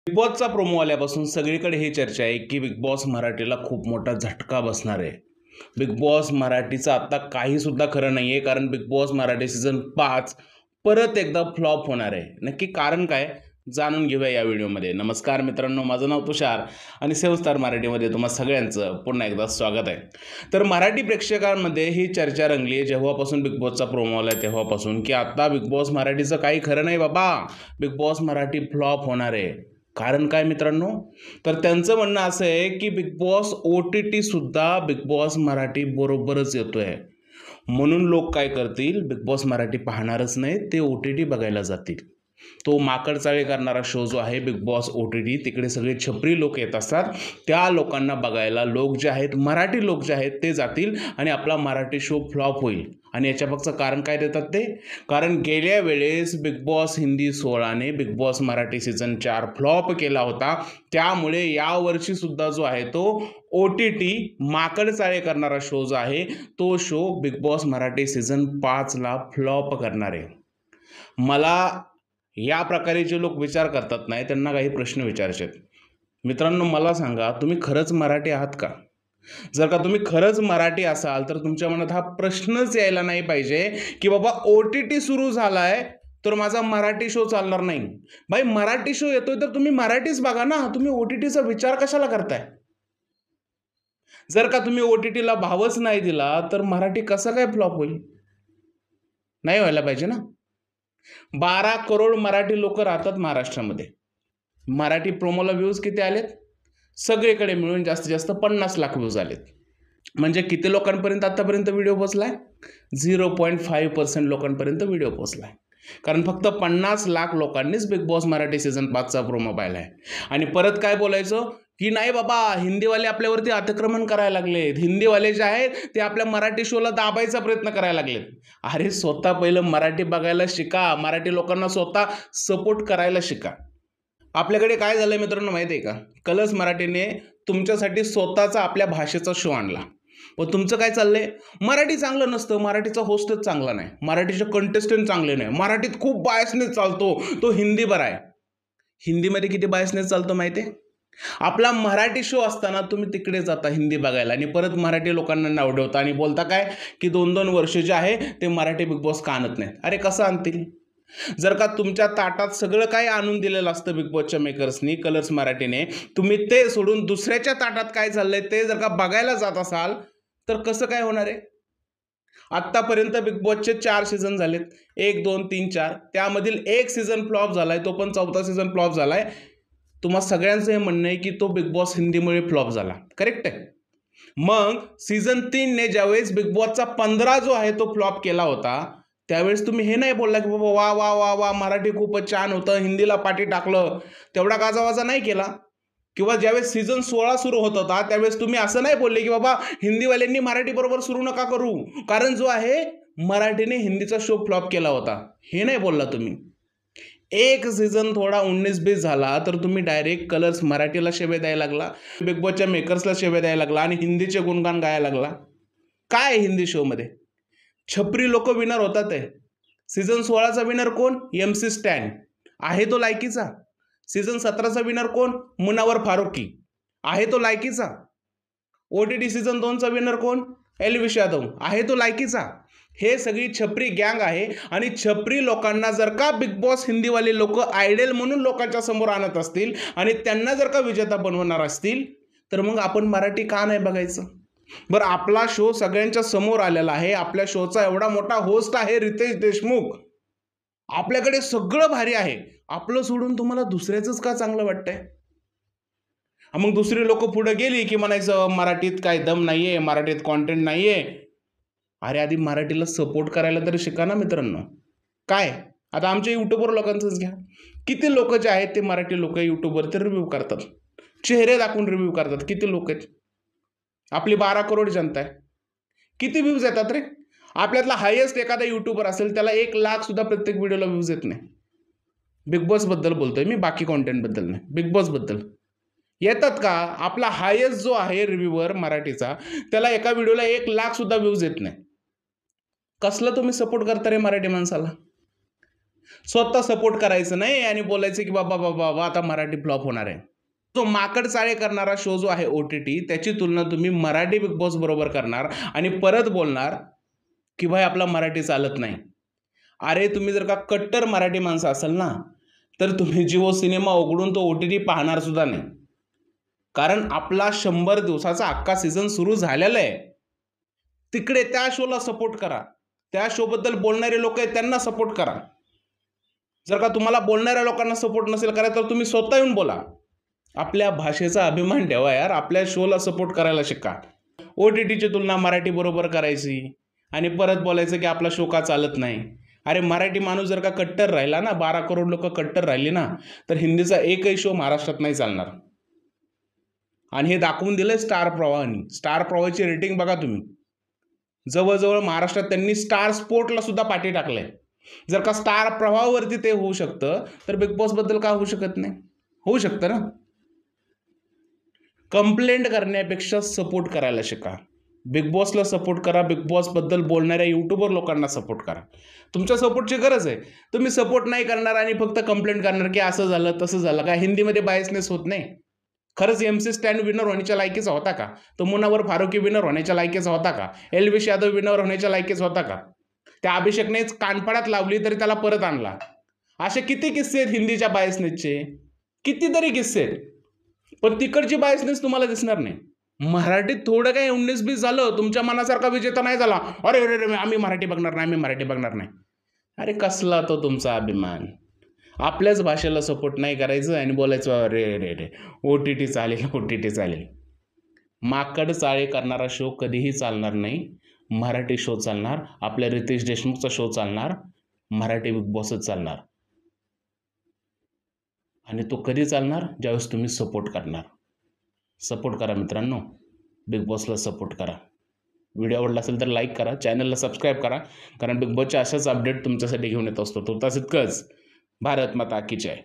Big बॉसचा promo आल्यापासून सगळीकडे ही चर्चा आहे की बिग बॉस मराठीला खूप मोठा झटका बसणार आहे. बिग बॉस मराठीचं आता काही सुद्धा खरं नाही आहे, कारण बिग बॉस मराठी सीझन 5 परत एकदा फ्लॉप होणार आहे. नक्की कारण काय जाणून घेऊया या व्हिडिओमध्ये. नमस्कार मित्रांनो, माझं नाव तुषार आणि सेव्हस्टार मराठीमध्ये तुम्हा सगळ्यांचं पुन्हा एकदा स्वागत आहे. तर मराठी प्रेक्षकांमध्ये ही चर्चा रंगली आहे जेव्हापासून बिग बॉसचा प्रोमो आला तेव्हापासून, की आता बिग बॉस मराठीचं काही खरं नाही बाबा, बिग बॉस मराठी फ्लॉप होणार आहे. कारण काय मित्रांनो, तर त्यांचं म्हणणं असं आहे की बिग बॉस OTT सुद्धा बिग बॉस मराठी बरोबरच येतोय, म्हणून लोक काय करतील, बिग बॉस मराठी पाहणारच नाही, ते OTT बघायला जातील. तो माकडचाळे करणारा शो जो आहे बिग बॉस OTT, तिकडे सगळे छपरी लोक येत असतात. त्या लोकांना बघायला लोक जे आहेत, मराठी लोक जे आहेत ते जातील आणि आपला मराठी शो फ्लॉप होईल. आणि याच्या मागचं कारण काय देतात ते, कारण गेल्या वेळेस बिग बॉस हिंदी 16ने Bigg Boss Marathi season 4 flop केला होता. त्यामुळे यावर्षी सुद्धा जो आहे तो OTT माकडचाळे करणारा शो जो आहे तो show Bigg Boss Marathi season 5ला फ्लॉप करणार आहे. मला या प्रकारे जे लोक विचार करतात नाही, त्यांना काही प्रश्न विचारायचे आहेत. मित्रांनो, मला सांगा, तुम्ही खरंच मराठी आहात का? जर का तुम्ही खरंच मराठी असाल तर तुमच्या मनात हा प्रश्नच यायला नाही पाहिजे की बाबा OTT सुरू झालाय तर माझा मराठी शो चालणार नाही. भाई, मराठी शो येतोय तर तुम्ही मराठीच बघा ना, तुम्ही OTTचा विचार कशाला करताय? जर का तुम्ही OTTला भावच नाही दिला तर मराठी कसं काय फ्लॉप होईल? नाही व्हायला पाहिजे ना. 12 करोड मराठी लोक राहतात महाराष्ट्रामध्ये. मराठी प्रोमोला व्ह्यूज किती आलेत? सगळीकडे मिळून जास्तीत जास्त 50 लाख व्ह्यूज आलेत. म्हणजे किती लोकांपर्यंत आतापर्यंत व्हिडिओ पोहोचलाय? 0.5% लोकांपर्यंत व्हिडिओ पोहोचलाय. कारण फक्त 50 लाख लोकांनीच बिग बॉस मराठी सीझन 5चा प्रोमो पाहिलाय. आणि परत काय बोलायचं की नाही बाबा, हिंदीवाले आपल्यावरती अतिक्रमण करायला लागलेत, हिंदीवाले जे आहेत ते आपल्या मराठी शोला दाबायचा प्रयत्न करायला लागलेत. अरे, स्वतः पहिलं मराठी बघायला शिका, मराठी लोकांना स्वतः सपोर्ट करायला शिका. आपल्याकडे काय झालंय मित्रांनो माहिती आहे का, कलर्स मराठीने तुमच्यासाठी स्वतःचा आपल्या भाषेचा शो आणला. व तुमचं काय चाललंय, मराठी चांगलं नसतं, मराठीचा होस्टच चांगला नाही, मराठीचे कंटेस्टंट चांगले नाही, मराठीत खूप बायसनेस चालतो, तो हिंदी बरा आहे. हिंदीमध्ये किती बायसनेस चालतो माहिती आहे? आपला मराठी शो असताना तुम्ही तिकडे जाता हिंदी बघायला आणि परत मराठी लोकांना नाव ठेवता आणि बोलता काय की 2-2 वर्ष जे आहे ते मराठी बिग बॉस का आणत नाहीत. अरे, कसं आणतील? जर का तुमच्या ताटात सगळं काय आणून दिलेलं असतं बिग बॉसच्या मेकर्सनी, कलर्स मराठीने, तुम्ही ते सोडून दुसऱ्याच्या ताटात काय चाललंय ते जर का बघायला जात असाल तर कसं काय होणार आहे? आत्तापर्यंत बिग बॉसचे 4 सीझन झालेत, 1, 2, 3, 4. त्यामधील एक सीझन फ्लॉप झालाय, तो पण 4था सीझन फ्लॉप झालाय. तुम्हा सगळ्यांचं हे म्हणणं आहे की तो बिग बॉस हिंदीमुळे फ्लॉप झाला, करेक्ट आहे? मग सीझन 3ने ज्यावेळेस बिग बॉसचा 15 जो आहे तो फ्लॉप केला होता, त्यावेळेस तुम्ही हे नाही बोलला की बाबा वा वा वा वा, मराठी खूपच छान होतं, हिंदीला पाठी टाकलं, तेवढा गाजावाजा नाही केला. किंवा ज्यावेळेस सीझन 16 सुरू होत होता त्यावेळेस तुम्ही असं नाही बोलले की बाबा हिंदीवाल्यांनी मराठी बरोबर सुरू नका करू, कारण जो आहे मराठीने हिंदीचा शो फ्लॉप केला होता, हे नाही बोलला तुम्ही. एक सीझन थोडा 19-20 झाला तर तुम्ही डायरेक्ट कलर्स मराठीला शेवे द्यायला लागला, बिग बॉसच्या मेकर्सला शेवे द्यायला लागला आणि हिंदीचे गुणगान गायला लागला. काय हिंदी शोमध्ये छपरी लोक विनर होतात आहे. सीझन 16चा विनर कोण? MC स्टॅन, आहे तो लायकीचा. सीझन 17चा विनर कोण? मुनावर फारुकी, आहे तो लायकीचा. OTT सीझन 2चा विनर कोण? एल्विश यादव, आहे तो लायकीचा. हे सगळी छपरी गँग आहे आणि छपरी लोकांना जर का बिग बॉस हिंदीवाले लोक आयडल म्हणून लोकांच्या समोर आणत असतील आणि त्यांना जर का विजेता बनवणार असतील तर मग आपण मराठी का नाही बघायचं? बरं, आपला शो सगळ्यांच्या समोर आलेला आहे, आपल्या शोचा एवढा मोठा होस्ट आहे रितेश देशमुख, आपल्याकडे सगळं भारी आहे, आपलं सोडून तुम्हाला दुसऱ्याचंच का चांगलं वाटतंय? मग दुसरी लोक पुढे गेली की म्हणायचं मराठीत काय दम नाहीये, मराठीत कॉन्टेंट नाहीये. अरे, आधी मराठीला सपोर्ट करायला तरी शिका ना मित्रांनो. काय आता आमच्या यूट्यूबवर लोकांचंच घ्या, किती लोक जे आहेत ते मराठी लोक यूट्यूबवर ते रिव्ह्यू करतात, चेहरे दाखवून रिव्ह्यू करतात. किती लोक आहेत? आपली 12 करोड जनता आहे. किती व्ह्यूज येतात रे? आपल्यातला हायेस्ट एखादा यूट्यूबर असेल त्याला 1 लाख सुद्धा प्रत्येक व्हिडिओला व्ह्यूज येत नाही. बिग बॉस बद्दल बोलतोय मी, बाकी कॉन्टेंट बद्दल नाही, बिग बॉस बद्दल. येतात का? आपला हायेस्ट जो आहे रिव्ह्यूवर मराठीचा, त्याला एका व्हिडिओला 1 लाख सुद्धा व्ह्यूज येत नाही. कसलं तुम्ही सपोर्ट करता रे मराठी माणसाला? स्वतः सपोर्ट करायचं नाही आणि बोलायचं की बाबा बाबा बाबा आता मराठी फ्लॉप होणार आहे. जो माकड चाळे करणारा शो जो आहे OTT, त्याची तुलना तुम्ही मराठी बिग बॉस बरोबर करणार आणि परत बोलणार की भाई आपला मराठी चालत नाही. अरे तुम्ही जर का कट्टर मराठी माणसं असाल ना, तर तुम्ही जिओ सिनेमा उघडून तो OTT पाहणार सुद्धा नाही. कारण आपला 100 दिवसाचा अख्खा सीझन सुरू झालेला आहे. तिकडे त्या शोला सपोर्ट करा. त्या शोबद्दल बोलणारे लोक आहेत त्यांना सपोर्ट करा. जर का तुम्हाला बोलणाऱ्या लोकांना सपोर्ट नसेल करायचं तर तुम्ही स्वतः येऊन बोला. आपल्या भाषेचा अभिमान ठेवा यार. आपल्या शोला सपोर्ट करायला शिका. OTTची तुलना मराठी बरोबर करायची आणि परत बोलायचं की आपला शो का चालत नाही. अरे मराठी माणूस जर का कट्टर राहिला ना, 12 करोड लोक कट्टर राहिली ना, तर हिंदीचा एकही शो महाराष्ट्रात नाही चालणार. आणि हे दाखवून दिलंय स्टार प्रवाहाने. स्टार प्रवाहाची रेटिंग बघा तुम्ही. जवळजवळ महाराष्ट्रात त्यांनी स्टार स्पोर्टला सुद्धा पाठी टाकलंय. जर का स्टार प्रवाहावरती ते होऊ शकतं तर बिग बॉस बद्दल का होऊ शकत नाही? होऊ शकतं ना. कंप्लेंट करण्यापेक्षा सपोर्ट करायला शिका. बिग बॉसला सपोर्ट करा. बिग बॉसबद्दल बोलणाऱ्या यूट्यूबर लोकांना सपोर्ट करा. तुमच्या सपोर्टची गरज आहे. तुम्ही सपोर्ट नाही करणार आणि फक्त कंप्लेंट करणार की असं झालं तसं झालं. का हिंदीमध्ये बायसनेस होत नाही? खरंच MC स्टॅन विनर होण्याच्या लायकीचा होता का? तो मुनावर फारुकी विनर होण्याच्या लायकीचा होता का? एल्विश यादव विनर होण्याच्या लायकीचा होता का? त्या अभिषेकनेच कानफडात लावली तरी त्याला परत आणला. असे किती किस्से आहेत हिंदीच्या बायसनेसचे? कितीतरी किस्से आहेत. पण तिकडची बायसनेस तुम्हाला दिसणार नाही. मराठीत थोडं काही 19-20 झालं, तुमच्या मनासारखा विजेता नाही झाला, अरे अरे अरे आम्ही मराठी बघणार नाही, आम्ही मराठी बघणार नाही. अरे कसला तो तुमचा अभिमान. आपल्याच भाषेला सपोर्ट नाही करायचं आणि बोलायचं रे रे रे OTT चालेल, OTT चालेल. माकड चाळे करणारा शो कधीही चालणार नाही. मराठी शो चालणार. आपल्या रितेश देशमुखचा शो चालणार. मराठी बिग बॉसच चालणार. आणि तो कधी चालणार? ज्यावेळेस तुम्ही सपोर्ट करणार. सपोर्ट करा मित्रांनो. बिग बॉसला सपोर्ट करा. व्हिडिओ आवडला असेल तर लाईक करा. चॅनलला सबस्क्राईब करा. कारण बिग बॉसच्या अशाच अपडेट तुमच्यासाठी घेऊन येत असतो. तुर्तास इतकंच. भारत माता की जय.